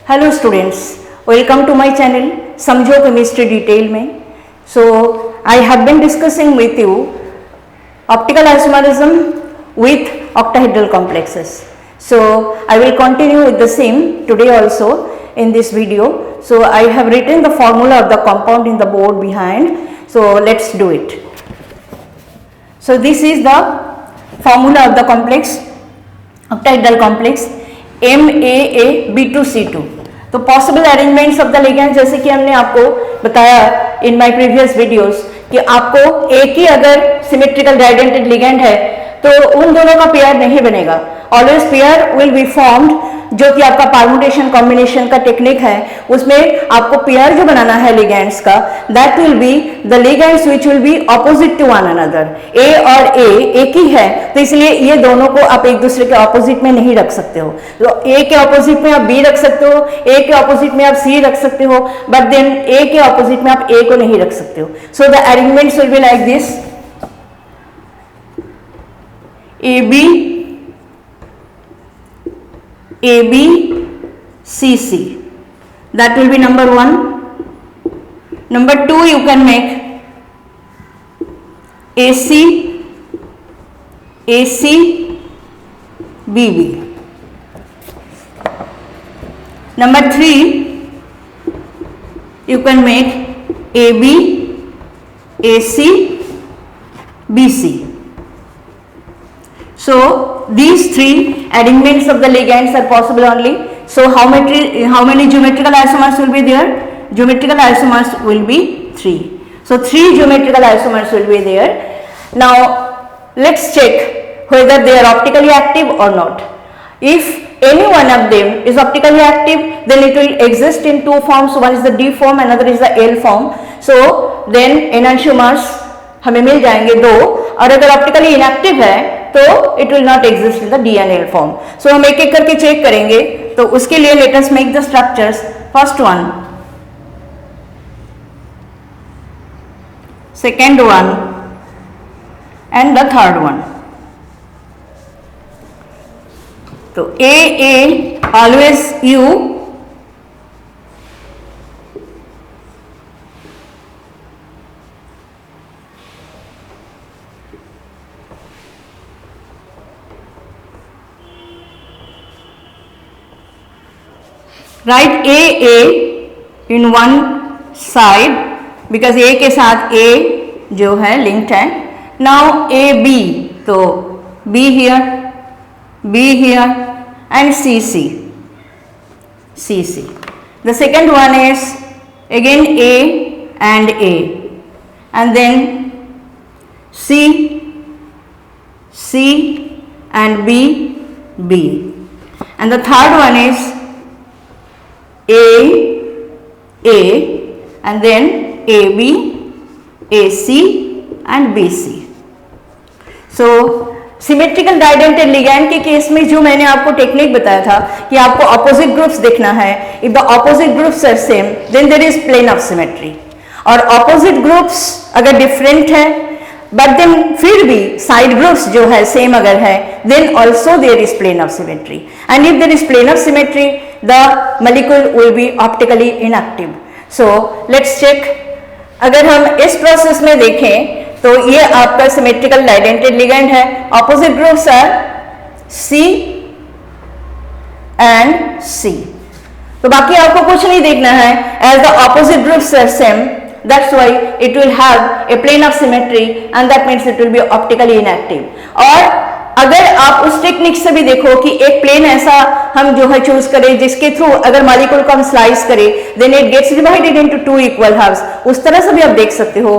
Hello students, welcome to my channel समझो chemistry detail में. So I have been discussing with you optical isomerism with octahedral complexes. So I will continue with the same today also in this video. So I have written the formula of the compound in the board behind. So let's do it. So this is the formula of the complex, octahedral complex MAAB2C2. तो possible arrangements of the ligand, जैसे कि हमने आपको बताया in my previous videos कि आपको एक ही अगर सिमेट्रिकल डाइडेंटेड लिगेंड है तो उन दोनों का पेयर नहीं बनेगा. Always pair will be formed, जो कि आपका परम्यूटेशन कॉम्बिनेशन का टेक्निक है, उसमें आपको पेयर जो बनाना है लिगेंड्स का, that will be the ligands which will be opposite to one another. A और ए एक ही है, तो इसलिए ये दोनों को आप एक दूसरे के ऑपोजिट में नहीं रख सकते हो. तो ए के ऑपोजिट में आप बी रख सकते हो, ए के ऑपोजिट में आप सी रख सकते हो, बट देन ए के ऑपोजिट में आप ए को नहीं रख सकते हो. So the arrangements will be like this: AB, AB, CC. That will be number 1. Number 2, you can make AC, AC, BB. Number 3, you can make AB, AC, BC. So these three arrangements of the ligands are possible only. So how many geometrical isomers will be there? Geometrical isomers will be 3. So 3 geometrical isomers will be there. Now let's check whether they are optically active or not. If any one of them is optically active, then it will exist in two forms. One is the D form, another is the L form. So then enantiomers हमें मिल जाएंगे 2, और अगर optically inactive है तो it will not exist in the D and L form. So हम एक एक करके चेक करेंगे. तो उसके लिए let us make the structures. First one, second one and the third one. तो a always you, write A in one side because A के साथ A जो है linked है. Now AB, तो B here, B here and CC. The second one is again A and then C and B. And the third one is A and then AB, AC and BC. So symmetrical डाइडेंटेड ligand के case में जो मैंने आपको technique बताया था कि आपको opposite groups देखना है. If the opposite groups are same then there is plane of symmetry. और ऑपोजिट ग्रुप्स अगर डिफरेंट है बट देन फिर भी साइड ग्रुप्स जो है सेम अगर है, then also there is plane of symmetry. And if there is plane of symmetry, the molecule will be optically inactive. So let's check. अगर हम इस प्रोसेस में देखें तो ये आपका सिमेट्रिकल डाइडेंटेड लिगेंड है. Opposite groups are C and C. तो बाकी आपको कुछ नहीं देखना है. As the opposite groups are same, that's why it will have a plane of symmetry and that means it will be optically inactive. और अगर आप उस टेक्निक से भी देखो कि एक प्लेन ऐसा हम जो है चूज करें जिसके थ्रू अगर मॉलिक्यूल को हम स्लाइस करें, then it gets divided into 2 equal halves. उस तरह से भी आप देख सकते हो.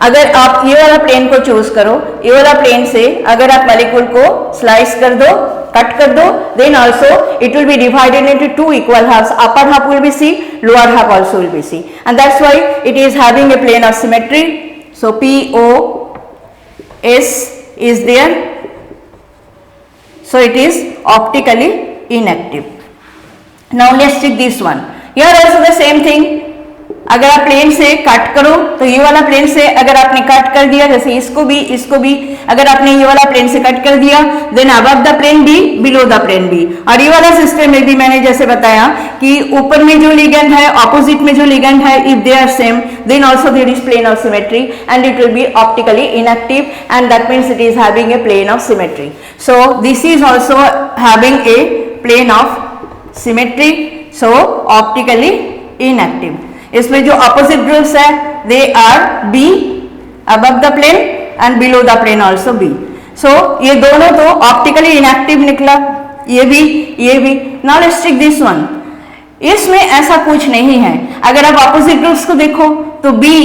अगर आप ये वाला प्लेन को चूज करो, ये वाला प्लेन से अगर आप मॉलिक्यूल को स्लाइस कर दो, कट कर दो, then also it will be divided into 2 equal halves. Upper half will be C, lower half also will be C, and that's why it is having a plane of symmetry. So POS is there. So it is optically inactive. Now let's check this one. Here also the same thing. अगर आप plane से cut करो तो ये वाला plane से अगर आपने कट कर दिया, जैसे इसको भी अगर आपने ये वाला प्लेन से कट कर दिया, then above the plane B, below the plane B. और ये वाला सिस्टम में भी मैंने जैसे बताया कि ऊपर में जो लिगेंड है, ऑपोजिट में जो लिगेंड है, if they are same then also there is plane of symmetry and it will be optically inactive and that means it is having a plane of symmetry. So this is also having a plane of symmetry, so optically inactive. इसमें जो opposite groups है they are be above the plane and below the plane also be. So ये दोनों तो optically inactive निकला, ये भी। Now let's take this one. इसमें ऐसा कुछ नहीं है। अगर आप ऑपोजिट ग्रुप्स को देखो तो B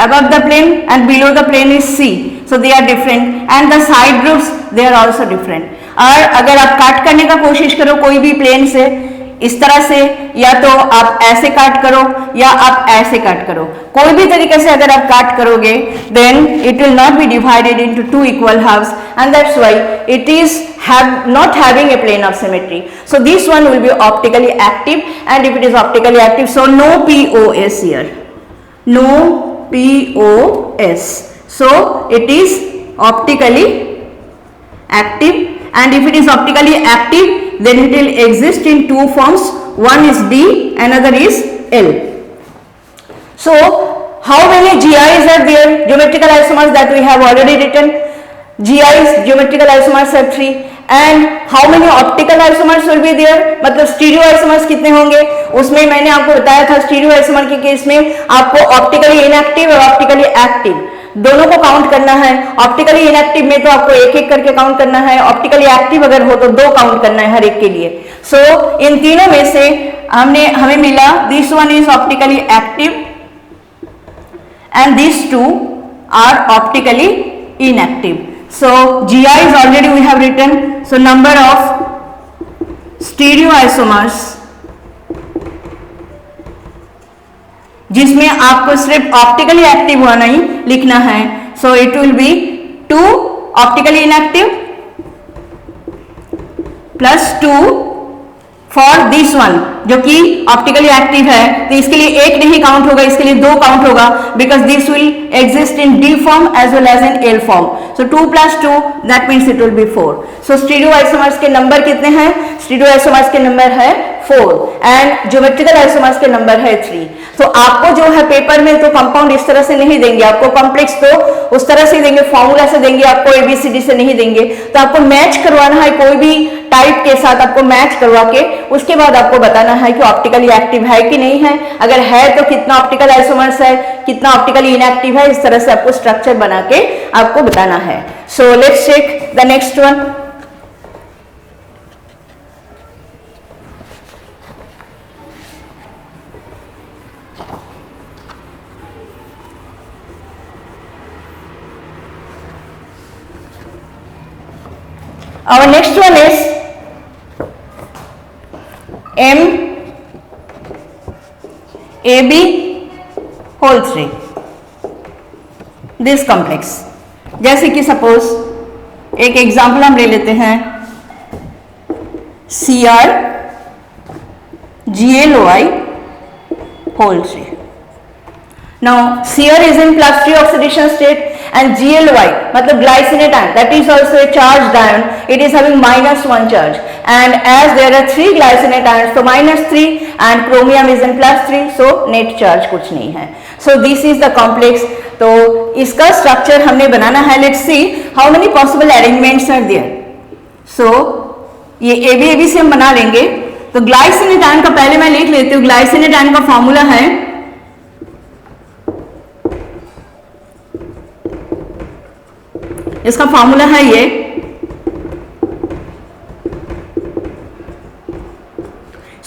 above the plane and below the plane is C, so they are different and the side groups they are also different. और अगर आप काट करने का कोशिश करो कोई भी प्लेन से इस तरह से, या तो आप ऐसे काट करो या आप ऐसे काट करो, कोई भी तरीके से अगर आप काट करोगे then it will not be divided into two equal halves and that's why it is not having a plane of symmetry. So this one will be optically active, and if it is optically active, so no POS here, no POS. So it is optically active, and if it is optically active then it will exist in two forms, one is D, another is L. So how many GIs are there? Geometrical isomers that we have already written. GIs, geometrical isomers are 3, and how many optical isomers will be there? मतलब stereo isomers कितने होंगे? उसमें मैंने आपको बताया था stereo isomer के case में आपको ऑप्टिकली इनएक्टिव और ऑप्टिकली एक्टिव दोनों को काउंट करना है। ऑप्टिकली इनएक्टिव में तो आपको एक एक करके काउंट करना है, ऑप्टिकली एक्टिव अगर हो तो दो काउंट करना है हर एक के लिए। सो इन तीनों में से हमें मिला this one is optically active and these two are optically inactive. So GIs already we have written. So number of stereoisomers जिसमें आपको सिर्फ ऑप्टिकली एक्टिव होना ही लिखना है, so it will B 2 optically inactive plus 2 for this one जो कि optically active है, तो इसके लिए एक नहीं काउंट होगा, इसके लिए 2 काउंट होगा because this will exist in D form as well as in L form. So 2 + 2 that means it will be 4। So stereoisomers के नंबर कितने हैं? स्टीरियो आइसोमर्स के नंबर है 4 एंड ज्योमेट्रिकल आइसोमर्स के नंबर है 3। तो आपको जो है पेपर में तो कंपाउंड इस तरह से नहीं देंगे, आपको कॉम्प्लेक्स तो उस तरह से देंगे, फॉर्मूला से देंगे, आपको एबीसीडी से नहीं देंगे। तो आपको मैच करवाना है कोई भी टाइप के साथ, आपको मैच करवा के उसके बाद आपको बताना है कि ऑप्टिकली एक्टिव है कि नहीं है, अगर है तो कितना ऑप्टिकल आइसोमर्स है, कितना ऑप्टिकली इनएक्टिव है, इस तरह से आपको स्ट्रक्चर बना के आपको बताना है। So let's check the next one. Our next one is MAB whole 3 this complex। जैसे कि सपोज एक एग्जाम्पल हम ले लेते हैं CR GLOI whole 3। Now CR is in +3 oxidation state and GLY मतलब glycinate ion that is also a charged ion, it is having -1 charge and as there are 3 glycinate ions so -3 and chromium is in +3 so net charge कुछ नहीं है। So this is the complex। तो इसका structure हमने बनाना है। Let's see how many possible arrangements are there। So ये AB से हम बना लेंगे। तो ग्लाइसिनेट आयन का पहले मैं लिख लेती हूँ। ग्लाइसिनेट आयन का फॉर्मूला है इसका फॉर्मूला है ये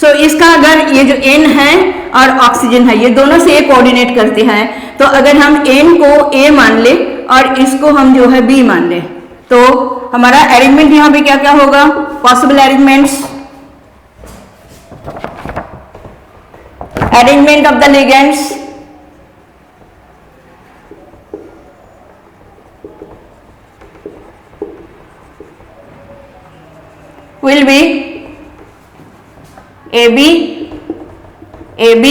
सो इसका अगर ये जो N है और ऑक्सीजन है ये दोनों से A कोऑर्डिनेट करते हैं तो अगर हम N को A मान ले और इसको हम जो है B मान ले तो हमारा अरेंजमेंट यहां पे क्या क्या होगा? Possible arrangements, arrangement of the ligands, will be AB, AB,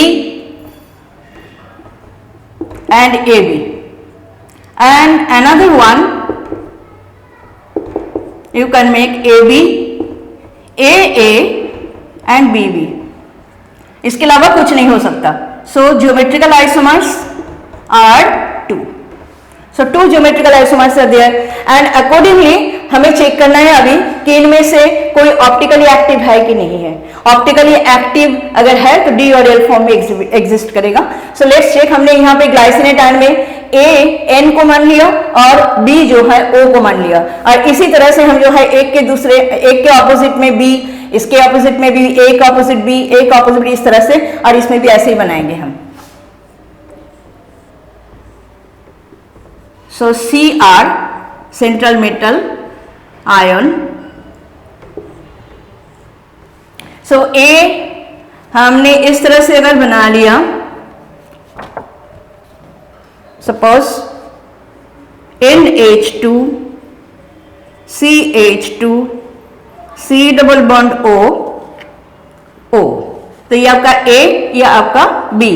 and AB, and another one you can make AB, AA and BB. इसके अलावा कुछ नहीं हो सकता. So geometrical isomers are 2. So 2 geometrical isomers are there and accordingly हमें check करना है अभी कि इनमें से कोई ऑप्टिकली एक्टिव है कि नहीं है. ऑप्टिकली एक्टिव अगर है तो डी और एल फॉर्म में एग्जिस्ट करेगा. So let's check. हमने यहाँ पे ग्लाइसिनेट आयन में ए एन को मान लिया और बी जो है ओ को मान लिया, और इसी तरह से हम जो है एक के ऑपोजिट में बी, इसके ऑपोजिट में भी ए का ऑपोजिट बी, ए का ऑपोजिट बी, इस तरह से, और इसमें भी ऐसे ही बनाएंगे हम. So see are central metal ion. So a हमने इस तरह से अगर बना लिया, suppose NH2 CH2 C double bond O O, तो ये आपका A, ये आपका B.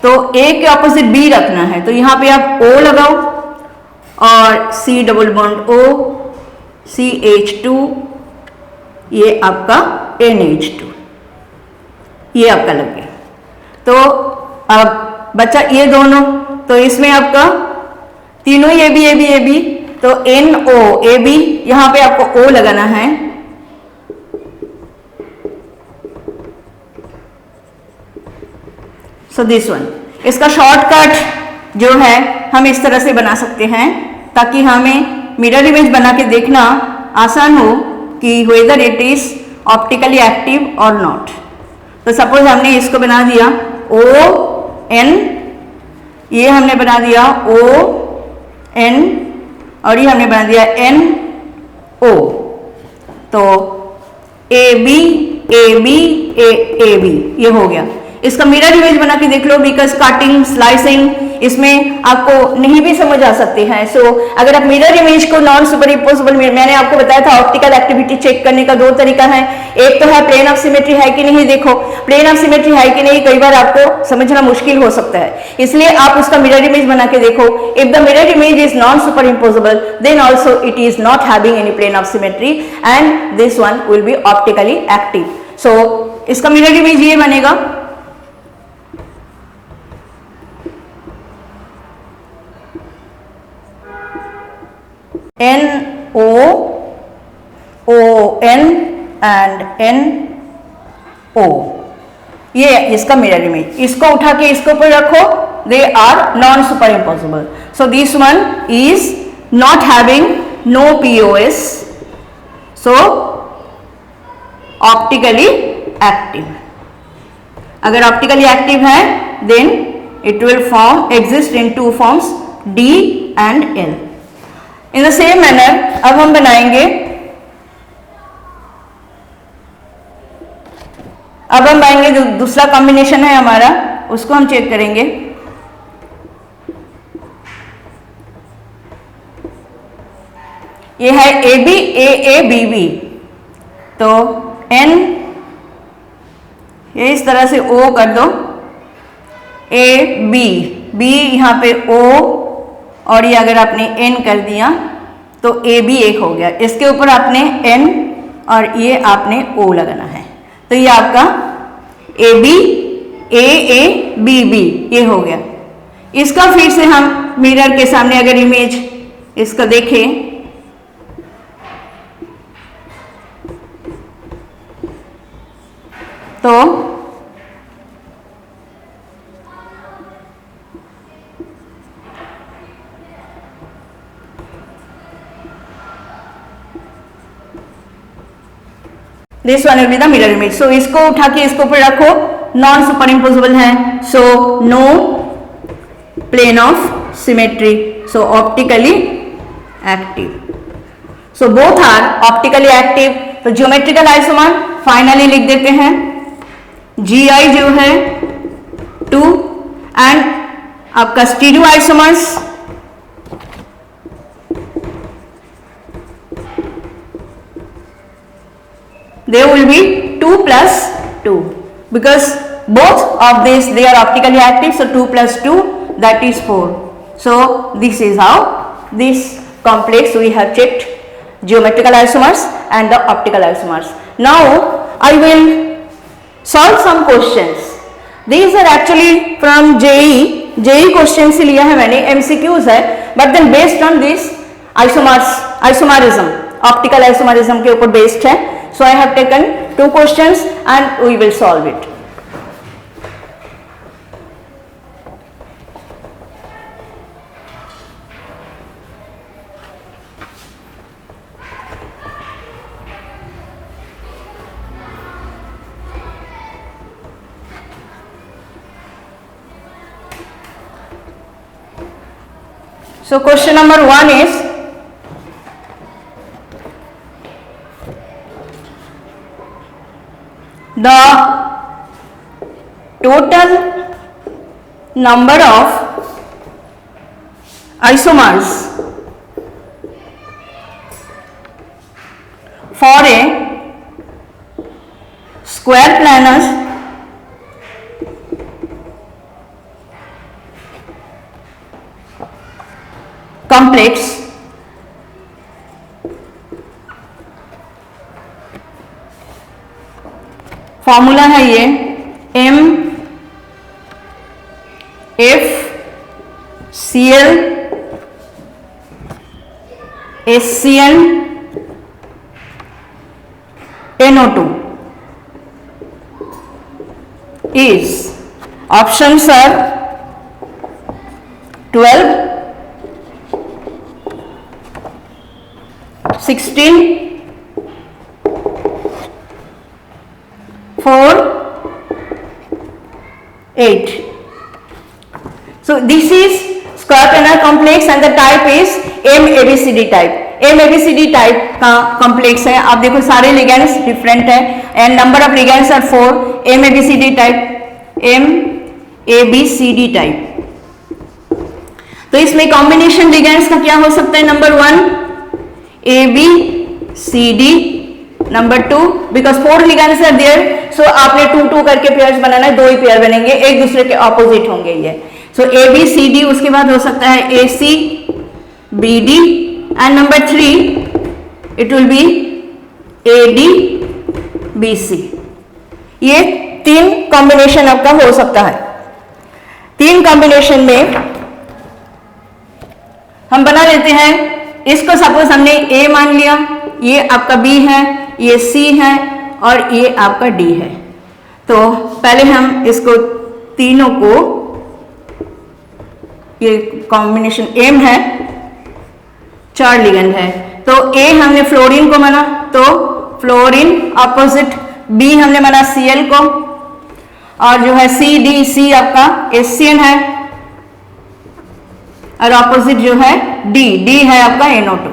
तो A के ऑपोजिट B रखना है, तो यहां पे आप O लगाओ और C double bond O CH2, ये आपका NH2, ये आपका लग गया. तो अब बचा ये दोनों, तो इसमें आपका तीनों ए बी, तो NO AB, यहां पे आपको O लगाना है. सो दिस वन, इसका शॉर्टकट जो है हम इस तरह से बना सकते हैं ताकि हमें मिरर इमेज बना के देखना आसान हो कि whether it is optically active और नॉट. तो सपोज हमने इसको बना दिया ON, ये हमने बना दिया ON, और ये हमने बना दिया NO. तो AB ये हो गया. इसका मिरर इमेज बना के देख लो, बिकॉज कटिंग स्लाइसिंग इसमें आपको नहीं भी समझ आ सकती है. सो अगर आप मिरर इमेज को नॉन सुपर इम्पोसिबल, मैंने आपको बताया था ऑप्टिकल एक्टिविटी चेक करने का 2 तरीका है. एक तो है प्लेन ऑफ सिमेट्री है कि नहीं. देखो प्लेन ऑफ सिमेट्री है कि नहीं कई बार आपको समझना मुश्किल हो सकता है, इसलिए आप उसका मिरर इमेज बना के देखो. If the mirror image is non super impossible then also it is not having any plane of symmetry and this one will be optically active. So इसका मिरर इमेज ये बनेगा, NO ON and NO, ये इसका mirror image. इसको उठा के इसके ऊपर रखो, they are non super impossible. So this one is not having no POS, so optically active. अगर ऑप्टिकली एक्टिव है then it will form exist in 2 forms D and L. In the same manner अब हम बनाएंगे, अब हम पाएंगे जो दूसरा कॉम्बिनेशन है हमारा, उसको हम चेक करेंगे. ये है AB AA BB. तो N ये इस तरह से O कर दो, AB B यहां पे O, और ये अगर आपने N कर दिया तो AB एक हो गया. इसके ऊपर आपने N और ये आपने O लगाना है. तो ये आपका AB AA BB ये हो गया. इसका फिर से हम मिरर के सामने अगर इमेज इसका देखें तो this one will be the mirror image. So इसको उठा के इसके ऊपर रखो, नॉन सुपर इम्पोसिबल है, so no plane of symmetry, so optically active. So both are optically active. तो ज्योमेट्रिकल आइसोमर फाइनली लिख देते हैं, GI जो है 2 एंड आपका stereoisomers they will be 2 + 2 because both of these they are optically active, so 2 + 2 that is 4. So this is how this complex we have checked geometrical isomers and the optical isomers. Now I will solve some questions. These are actually from JEE question से लिया है मैंने, MCQs है, but then based on this isomerism, optical isomerism के ऊपर based है. So I have taken 2 questions and we will solve it. So question number 1 is, the total number of isomers for a square planar complex formula है ये MFCl HCl NO2 is, options are 12, 16, 4, 8. So this is square planar complex and the type is MABCD type. MABCD type का complex है. आप देखो सारे ligands different है and number of ligands are 4. MABCD type, MABCD type. तो इसमें combination ligands का क्या हो सकता है? Number 1 ABCD, number 2 because 4 ligands are there, so आपने 2 करके पेयर्स बनाना है, 2 ही पेयर बनेंगे, एक दूसरे के ऑपोजिट होंगे ये. सो ABCD, उसके बाद हो सकता है ACBD and number 3 it will B ADBC. ये 3 कॉम्बिनेशन आपका हो सकता है. 3 कॉम्बिनेशन में हम बना लेते हैं. इसको सपोज हमने A मान लिया, ये आपका B है, ये C है और ये आपका D है. तो पहले हम इसको तीनों को, ये कॉम्बिनेशन M है, 4 लिगेंड है. तो A हमने फ्लोरीन को माना तो फ्लोरीन, अपोजिट B हमने माना Cl को, और जो है CDC आपका HCN है और ऑपोजिट जो है D है आपका NO2.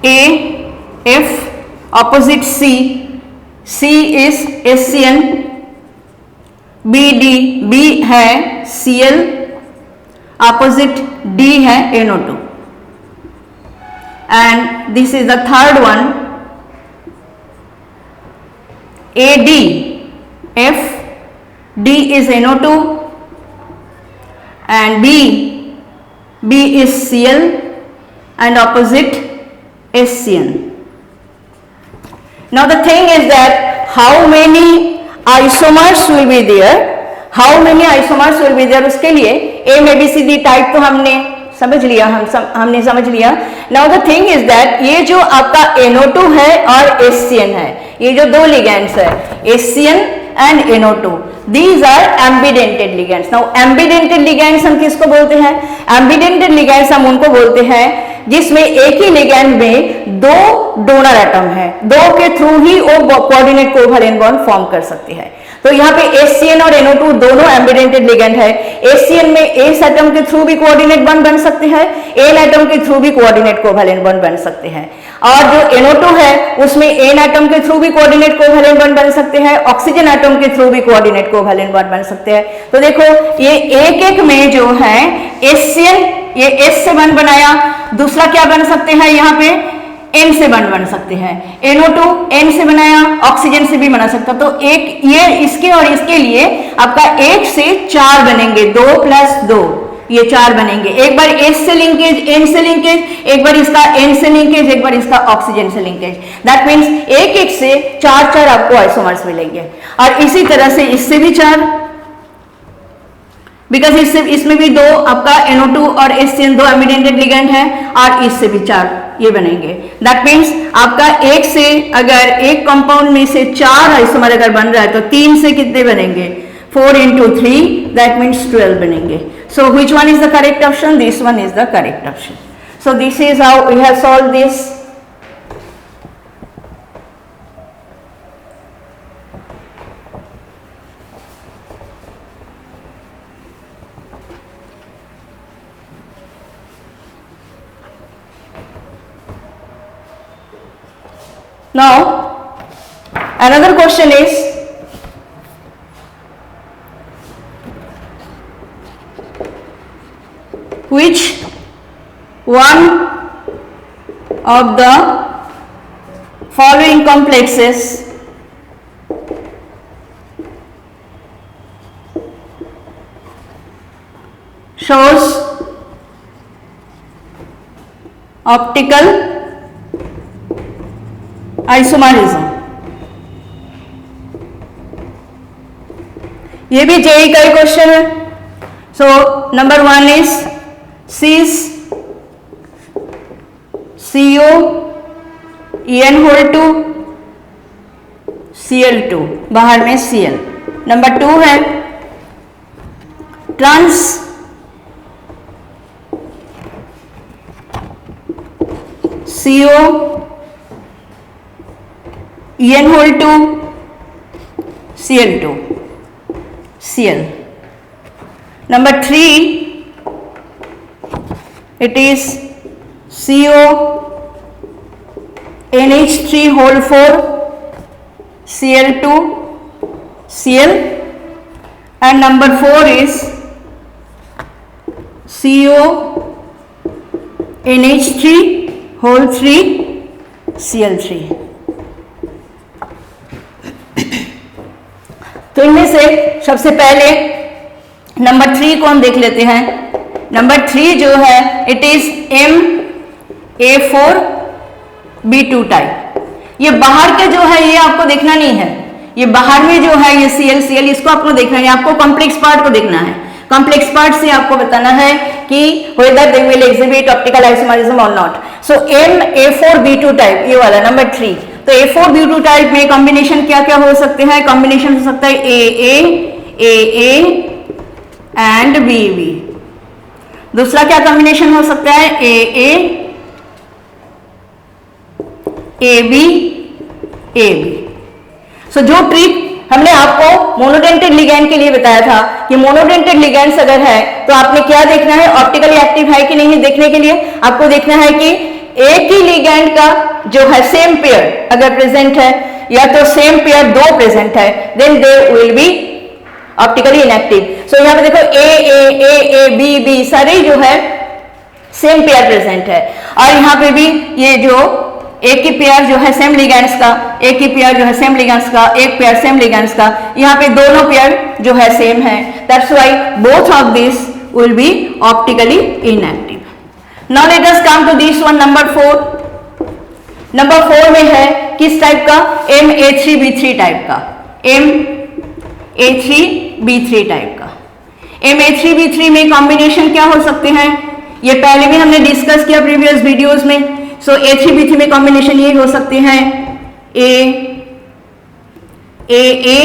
A, F, opposite C is HCN, B है Cl, opposite D है NO2, and this is the third one, AD, F, D is NO2 and B is Cl and opposite HCN. Now the thing is that how many isomers will be there? How many isomers will be there? उसके लिए MABCD type तो हमने समझ लिया, हमने समझ लिया. Now the thing is that ये जो आपका NO2 है और HCN है, ये जो 2 ligands है HCN and NO2, these are ambidentate ligands. Now ambidentate ligands हम किसको बोलते हैं? ambidentate ligands हम उनको बोलते हैं जिसमें एक ही लिगैंड में 2 डोनर एटम है, 2 के थ्रू ही वो कोऑर्डिनेट कोवैलेंट बॉन्ड फॉर्म कर सकते हैं. तो यहाँ पे HCN और NO2 दोनों एम्बिडेंटेड लिगेंड है. HCN में एस एटम के थ्रू भी कोऑर्डिनेट बॉन्ड बन सकते हैं, एन एटम के थ्रू भी कोऑर्डिनेट कोवैलेंट बॉन्ड बन सकते हैं. और जो NO2 है उसमें एन एटम के थ्रू भी कोऑर्डिनेट कोवैलेंट बॉन्ड बन सकते हैं, ऑक्सीजन एटम के थ्रू भी कोऑर्डिनेट कोवैलेंट बॉन्ड बन सकते हैं. तो देखो ये एक एक में जो है HCN, ये S से 1 बनाया, दूसरा क्या बन सकते हैं यहाँ पे N से बन सकते हैं। NO2 N से बनाया, ऑक्सीजन से भी बना सकता। तो एक ये इसके और इसके लिए आपका 1 से 4 बनेंगे, 2 + 2 ये 4 बनेंगे। एक बार S से लिंकेज, N से लिंकेज, एक बार इसका N से लिंकेज, एक बार इसका ऑक्सीजन से लिंकेज। दैट मीन्स 1 से 4 आपको आइसोमर्स मिलेंगे। और इसी तरह से इससे भी 4, बिकॉज इसमें भी 2 आपका NO2 और HCN 2 एमिडेंटेड लिगेंड है, और इससे भी 4 ये बनेंगे। दैट मीन्स आपका 1 से अगर एक कंपाउंड में से 4 आइसोमर अगर बन रहा है तो 3 से कितने बनेंगे? 4 × 3 दैट मीन्स 12 बनेंगे। So which one is the correct option? This one is the correct option. So this is how we have solve this. Now, another question is, which one of the following complexes shows optical isomerism? ये भी JEE का question है। So number 1 is cis CO EN2 Cl2, बाहर में Cl। Number 2 है trans CO EN2 Cl2 Cl। Number 3 it is CO NH3 Cl2 Cl, and number 4 is CO NH3 Cl3। तो इनमें से सबसे पहले नंबर 3 को हम देख लेते हैं। नंबर 3 जो है इट इज MA4B2 टाइप। ये बाहर के जो है ये आपको देखना नहीं है, ये बाहर में जो है ये Cl इसको आपको देखना है, आपको कॉम्प्लेक्स पार्ट को देखना है। कॉम्प्लेक्स पार्ट से आपको बताना है कि whether they will exhibit optical isomerism or not। So MA4B2 type ये वाला नंबर 3। तो A4B2 टाइप में कॉम्बिनेशन क्या क्या हो सकते हैं? कॉम्बिनेशन हो सकता है AA एंड BB। दूसरा क्या कॉम्बिनेशन हो सकता है? AA AB AB। सो जो ट्रिक हमने आपको मोनोडेंटेड लिगैंड के लिए बताया था कि मोनोडेंटेड लिगैंड्स अगर है तो आपने क्या देखना है? ऑप्टिकली एक्टिव है कि नहीं देखने के लिए आपको देखना है कि एक ही लिगैंड का जो है सेम पेयर अगर प्रेजेंट है या तो सेम पेयर 2 प्रेजेंट है then they will be optically inactive. So यहाँ पे देखो A B B सारे जो है सेम पेयर प्रेजेंट है, और यहाँ पे भी ये जो एक ही पेयर जो है सेम लिगैंड्स का, एक ही पेयर जो है सेम लिगैंड्स का, एक पेयर सेम लिगैंड्स का, यहाँ पे दोनों पेयर जो है सेम है। That's why both of this will be optically inactive. Now let us come to this one number 4। Number 4 में है किस टाइप का? MA3B3 टाइप का, MA3B3 टाइप का। MA3B3 में कॉम्बिनेशन क्या हो सकते हैं? ये पहले भी हमने डिस्कस किया प्रीवियस वीडियोस में। सो A3B3 में कॉम्बिनेशन ये हो सकते हैं AA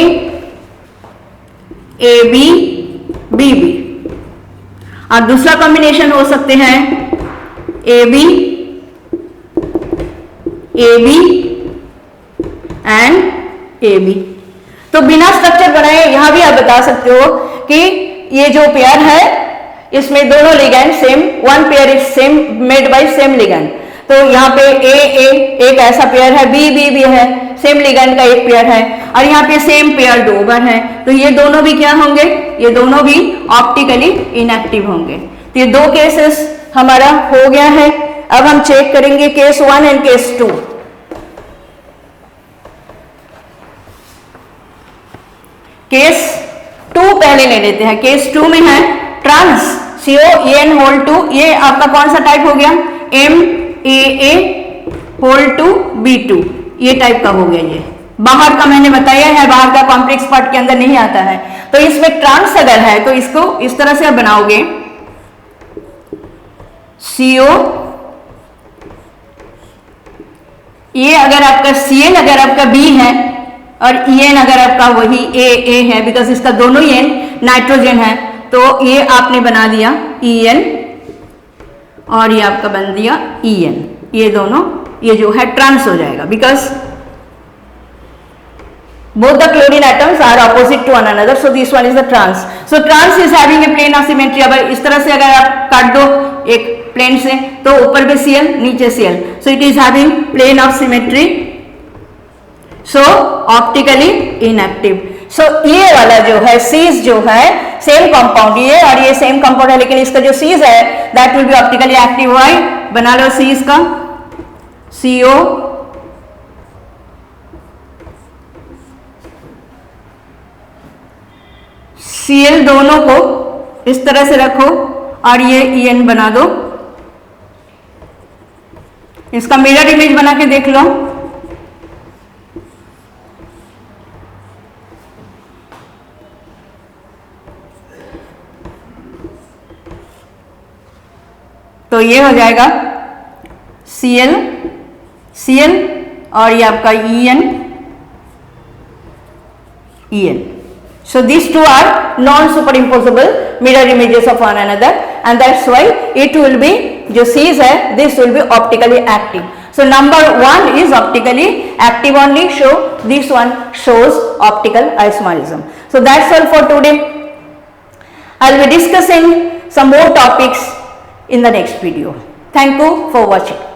AB BB, और दूसरा कॉम्बिनेशन हो सकते हैं AB AB एंड AB। तो बिना स्ट्रक्चर बनाए यहां भी आप बता सकते हो कि ये जो पेयर है इसमें दोनों ligand same, one pair is same made by same ligand. तो यहाँ पे AA एक ऐसा पेयर है, B भी है, सेम लिगैंड का एक पेयर है, और यहाँ पे सेम पेयर 2 बार है। तो ये दोनों भी क्या होंगे? ये दोनों भी ऑप्टिकली इनएक्टिव होंगे। तो ये 2 केसेस हमारा हो गया है। अब हम चेक करेंगे केस 1 एंड केस 2। केस 2 पहले ले लेते हैं। केस 2 में है ट्रांस COEN होल 2, ये आपका कौन सा टाइप हो गया, MAA होल 2 B2, ये टाइप का हो गया। ये बाहर का मैंने बताया है, बाहर का कॉम्प्लेक्स पार्ट के अंदर नहीं आता है। तो इसमें ट्रांस अगर है तो इसको इस तरह से आप बनाओगे, CO, ये अगर आपका Cl अगर आपका B है और En अगर आपका वही AA है, बिकॉज इसका दोनों ही एन नाइट्रोजन है, तो ये आपने बना दिया En और ये आपका बन दिया En। ये दोनों ये जो है ट्रांस हो जाएगा, because both the chlorine atoms are opposite to one another, so this one is the trans. So trans is having a plane of symmetry। अब इस तरह से अगर आप काट दो एक प्लेन से, तो ऊपर पे Cl नीचे Cl, so it is having plane of symmetry, so optically inactive। so ये वाला जो है cis जो है सेम कंपाउंड, ये और ये सेम कंपाउंड है, लेकिन इसका जो cis है that will be optically active. वाई बना लो cis का CO Cl दोनों को इस तरह से रखो और ये En बना दो। इसका मिरर इमेज बना के देख लो। तो ये हो जाएगा Cl Cl और ये आपका En। So these two are non-superimposable mirror images of one another, and that's why it will be जो cis है this will be optically active। So number 1 is optically active only, so this one shows optical isomerism। So that's all for today। I'll be discussing some more topics in the next video। Thank you for watching।